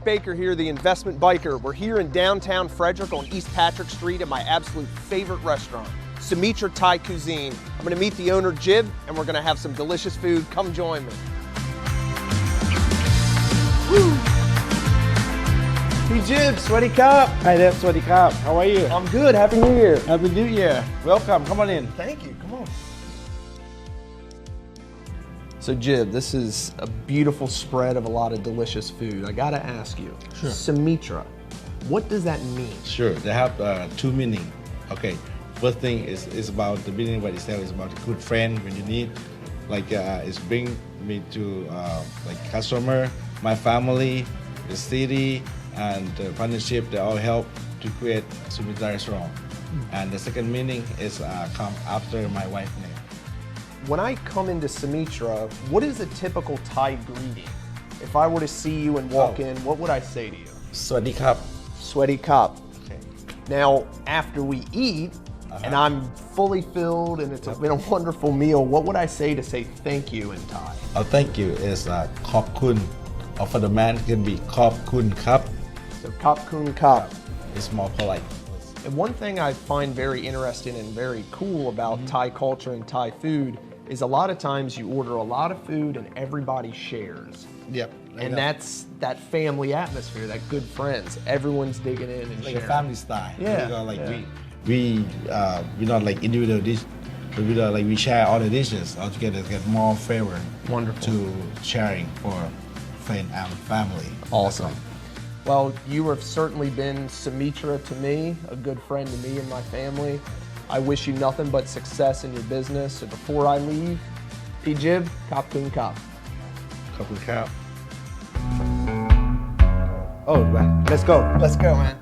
Baker here, the Investment Biker. We're here in downtown Frederick on East Patrick Street at my absolute favorite restaurant, Sumittra Thai Cuisine. I'm gonna meet the owner, Jib, and we're gonna have some delicious food. Come join me. Woo! Hey Jib, Sweaty Cop. Hi there, Swaddy Krab. How are you? I'm good, Happy New Year. Happy New Year. Welcome, come on in. Thank you, come on. So Jib, this is a beautiful spread of a lot of delicious food. I gotta ask you, Sure. Sumittra, what does that mean? Sure, they have two meaning. Okay, first thing is about the meaning what itself is about a good friend when you need. Like it's bring me to like customer, my family, the city, and the partnership. They all help to create Sumittra restaurant. And the second meaning is come after my wife's name. When I come into Sumittra, what is a typical Thai greeting? If I were to see you and walk in, what would I say to you? Swaddy Krab. Sweaty Cop. Okay. Now, after we eat, and I'm fully filled and it's been a wonderful meal, what would I say to say thank you in Thai? Thank you is Khop Kun. Or for the man, it can be Khop Kun Kap. So Kap Kun Kap. It's more polite. And one thing I find very interesting and very cool about Thai culture and Thai food is a lot of times you order a lot of food and everybody shares. Yep. And that's that family atmosphere, that good friends. Everyone's digging in and like sharing. a family style. Yeah, You know, like yeah. we not like individual dish, but we share all the dishes all together to get more flavor. Wonderful. To sharing for friend and family. Awesome. Well, you have certainly been Sumittra to me, a good friend to me and my family. I wish you nothing but success in your business. So before I leave, Pijib, Kap Kun Kap. Khop Kun Kap. Oh, right. Let's go. Let's go, man.